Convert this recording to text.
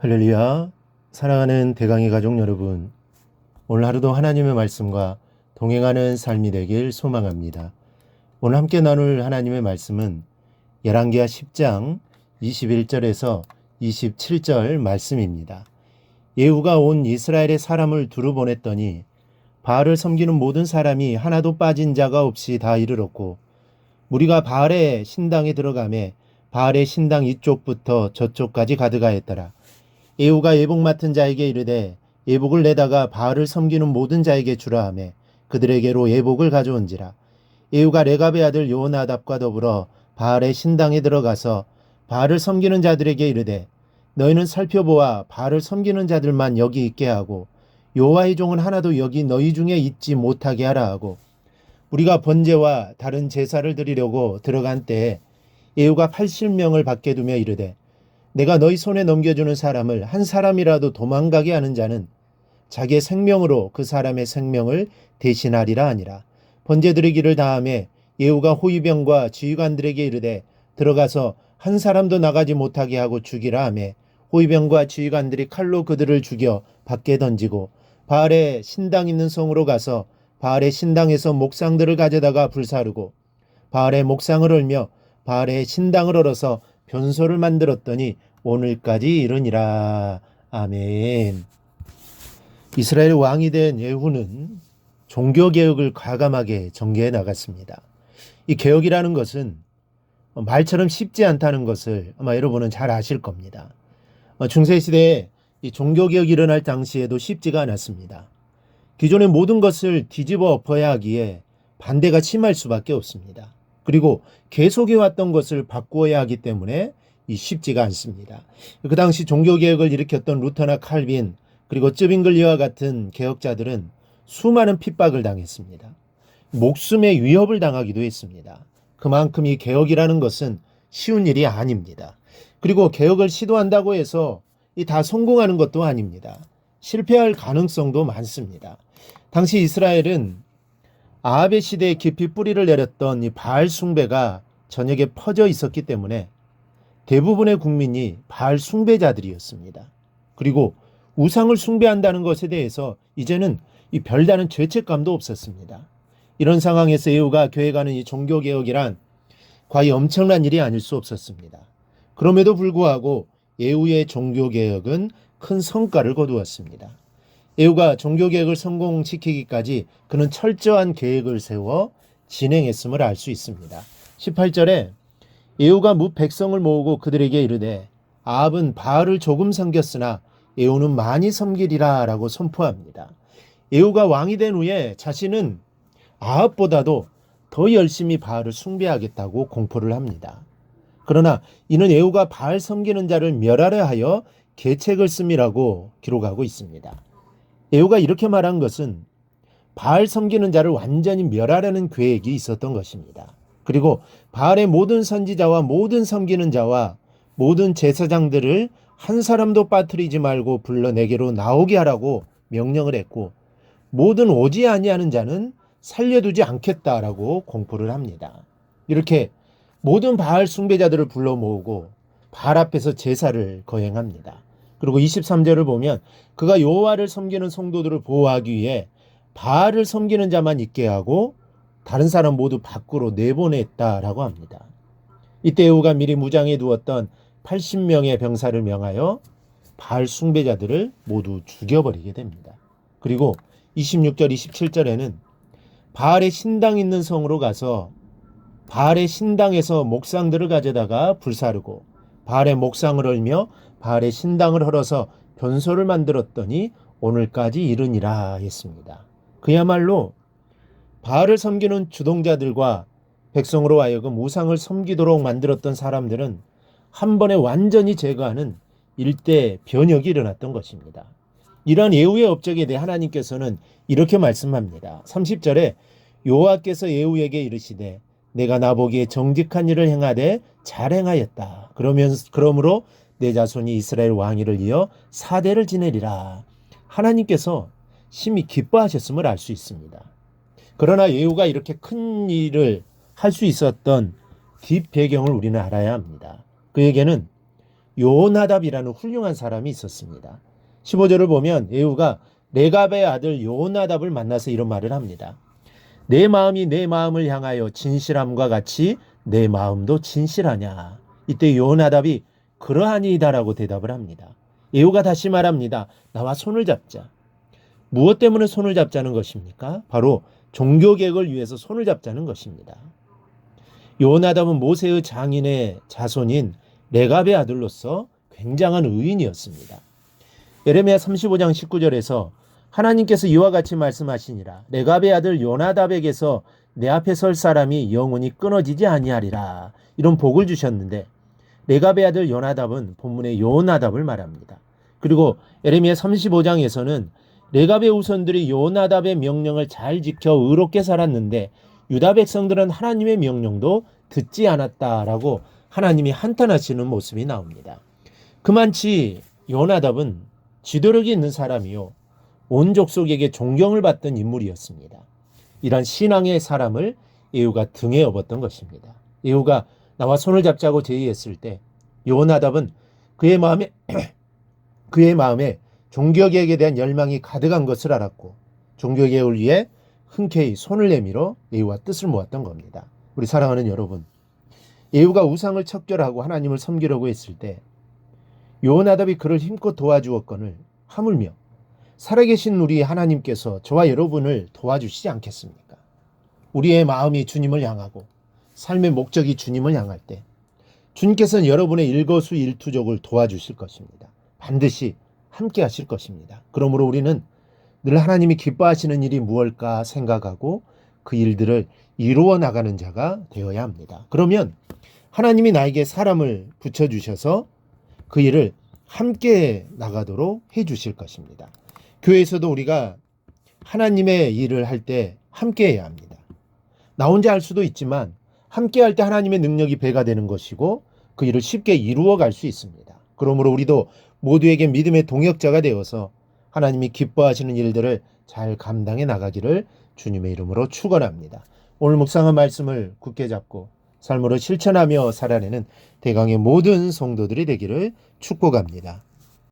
할렐루야. 사랑하는 대강의 가족 여러분, 오늘 하루도 하나님의 말씀과 동행하는 삶이 되길 소망합니다. 오늘 함께 나눌 하나님의 말씀은 열왕기하 10장 21절에서 27절 말씀입니다. 예후가 온 이스라엘의 사람을 두루 보냈더니 바알을 섬기는 모든 사람이 하나도 빠진 자가 없이 다 이르렀고, 무리가 바알의 신당에 들어가매 바알의 신당 이쪽부터 저쪽까지 가득하였더라. 예후가 예복 맡은 자에게 이르되 예복을 내다가 바알을 섬기는 모든 자에게 주라 하매 그들에게로 예복을 가져온지라. 예후가 레갑의 아들 요나답과 더불어 바알의 신당에 들어가서 바알을 섬기는 자들에게 이르되 너희는 살펴보아 바알을 섬기는 자들만 여기 있게 하고 여호와의 종은 하나도 여기 너희 중에 있지 못하게 하라 하고, 우리가 번제와 다른 제사를 드리려고 들어간 때에 예후가 80명을 밖에 두며 이르되 내가 너희 손에 넘겨주는 사람을 한 사람이라도 도망가게 하는 자는 자기의 생명으로 그 사람의 생명을 대신하리라 하니라. 번제 드리기를 다함에 예후가 호위병과 지휘관들에게 이르되 들어가서 한 사람도 나가지 못하게 하고 죽이라 하매 호위병과 지휘관들이 칼로 그들을 죽여 밖에 던지고 바알의 신당 있는 성으로 가서 바알의 신당에서 목상들을 가져다가 불사르고 바알의 목상을 헐며 바알의 신당을 헐어서 변소를 만들었더니 오늘까지 이르니라. 아멘. 이스라엘 왕이 된 예후는 종교개혁을 과감하게 전개해 나갔습니다. 이 개혁이라는 것은 말처럼 쉽지 않다는 것을 아마 여러분은 잘 아실 겁니다. 중세시대에 이 종교개혁이 일어날 당시에도 쉽지가 않았습니다. 기존의 모든 것을 뒤집어 엎어야 하기에 반대가 심할 수밖에 없습니다. 그리고 계속해왔던 것을 바꾸어야 하기 때문에 쉽지가 않습니다. 그 당시 종교개혁을 일으켰던 루터나 칼빈 그리고 쯔빙글리와 같은 개혁자들은 수많은 핍박을 당했습니다. 목숨의 위협을 당하기도 했습니다. 그만큼 이 개혁이라는 것은 쉬운 일이 아닙니다. 그리고 개혁을 시도한다고 해서 다 성공하는 것도 아닙니다. 실패할 가능성도 많습니다. 당시 이스라엘은 아합의 시대에 깊이 뿌리를 내렸던 이 바알 숭배가 전역에 퍼져 있었기 때문에 대부분의 국민이 바알 숭배자들이었습니다. 그리고 우상을 숭배한다는 것에 대해서 이제는 이 별다른 죄책감도 없었습니다. 이런 상황에서 예후가 계획하는 이 종교개혁이란 과히 엄청난 일이 아닐 수 없었습니다. 그럼에도 불구하고 예후의 종교개혁은 큰 성과를 거두었습니다. 예후가 종교개혁을 성공시키기까지 그는 철저한 계획을 세워 진행했음을 알 수 있습니다. 18절에 예후가 뭇 백성을 모으고 그들에게 이르되 아합은 바알을 조금 섬겼으나 예후는 많이 섬기리라 라고 선포합니다. 예후가 왕이 된 후에 자신은 아합보다도 더 열심히 바알을 숭배하겠다고 공포를 합니다. 그러나 이는 예후가 바알 섬기는 자를 멸하려 하여 계책을 씀이라고 기록하고 있습니다. 예후가 이렇게 말한 것은 바알 섬기는 자를 완전히 멸하려는 계획이 있었던 것입니다. 그리고 바알의 모든 선지자와 모든 섬기는 자와 모든 제사장들을 한 사람도 빠뜨리지 말고 불러 내게로 나오게 하라고 명령을 했고, 모든 오지 아니하는 자는 살려두지 않겠다라고 공포를 합니다. 이렇게 모든 바알 숭배자들을 불러 모으고 바알 앞에서 제사를 거행합니다. 그리고 23절을 보면 그가 여호와를 섬기는 성도들을 보호하기 위해 바알을 섬기는 자만 있게 하고 다른 사람 모두 밖으로 내보냈다라고 합니다. 이때 예후가 미리 무장해 두었던 80명의 병사를 명하여 바알 숭배자들을 모두 죽여버리게 됩니다. 그리고 26절 27절에는 바알의 신당 있는 성으로 가서 바알의 신당에서 목상들을 가져다가 불사르고 바알의 목상을 헐며 바알의 신당을 헐어서 변소를 만들었더니 오늘까지 이르니라 했습니다. 그야말로 바알을 섬기는 주동자들과 백성으로 하여금 우상을 섬기도록 만들었던 사람들은 한 번에 완전히 제거하는 일대 변혁이 일어났던 것입니다. 이러한 예후의 업적에 대해 하나님께서는 이렇게 말씀합니다. 30절에 여호와께서 예후에게 이르시되 내가 나보기에 정직한 일을 행하되 잘 행하였다. 그러므로 내 자손이 이스라엘 왕위를 이어 4대를 지내리라. 하나님께서 심히 기뻐하셨음을 알 수 있습니다. 그러나 예후가 이렇게 큰 일을 할 수 있었던 뒷배경을 우리는 알아야 합니다. 그에게는 요나답이라는 훌륭한 사람이 있었습니다. 15절을 보면 예후가 레갑의 아들 요나답을 만나서 이런 말을 합니다. 내 마음이 내 마음을 향하여 진실함과 같이 내 마음도 진실하냐. 이때 요나답이 그러하니이다라고 대답을 합니다. 예후가 다시 말합니다. 나와 손을 잡자. 무엇 때문에 손을 잡자는 것입니까? 바로 종교개혁을 위해서 손을 잡자는 것입니다. 요나답은 모세의 장인의 자손인 레갑의 아들로서 굉장한 의인이었습니다. 예레미야 35장 19절에서 하나님께서 이와 같이 말씀하시니라. 레갑의 아들 요나답에게서 내 앞에 설 사람이 영원히 끊어지지 아니하리라. 이런 복을 주셨는데 레갑의 아들 요나답은 본문의 요나답을 말합니다. 그리고 예레미야 35장에서는 레갑의 후손들이 요나답의 명령을 잘 지켜 의롭게 살았는데 유다 백성들은 하나님의 명령도 듣지 않았다라고 하나님이 한탄하시는 모습이 나옵니다. 그만치 요나답은 지도력이 있는 사람이요 온 족속에게 존경을 받던 인물이었습니다. 이런 신앙의 사람을 예후가 등에 업었던 것입니다. 예후가 나와 손을 잡자고 제의했을 때 요나답은 그의 마음에 종교개혁에 대한 열망이 가득한 것을 알았고 종교개혁을 위해 흔쾌히 손을 내밀어 예후와 뜻을 모았던 겁니다. 우리 사랑하는 여러분, 예후가 우상을 척결하고 하나님을 섬기려고 했을 때 요나답이 그를 힘껏 도와주었거늘 하물며 살아계신 우리 하나님께서 저와 여러분을 도와주시지 않겠습니까? 우리의 마음이 주님을 향하고 삶의 목적이 주님을 향할 때 주님께서는 여러분의 일거수일투족을 도와주실 것입니다. 반드시 함께 하실 것입니다. 그러므로 우리는 늘 하나님이 기뻐하시는 일이 무엇일까 생각하고 그 일들을 이루어 나가는 자가 되어야 합니다. 그러면 하나님이 나에게 사람을 붙여주셔서 그 일을 함께 나가도록 해주실 것입니다. 교회에서도 우리가 하나님의 일을 할 때 함께 해야 합니다. 나 혼자 할 수도 있지만 함께 할 때 하나님의 능력이 배가 되는 것이고 그 일을 쉽게 이루어 갈 수 있습니다. 그러므로 우리도 모두에게 믿음의 동역자가 되어서 하나님이 기뻐하시는 일들을 잘 감당해 나가기를 주님의 이름으로 축원합니다. 오늘 묵상한 말씀을 굳게 잡고 삶으로 실천하며 살아내는 대강의 모든 성도들이 되기를 축복합니다.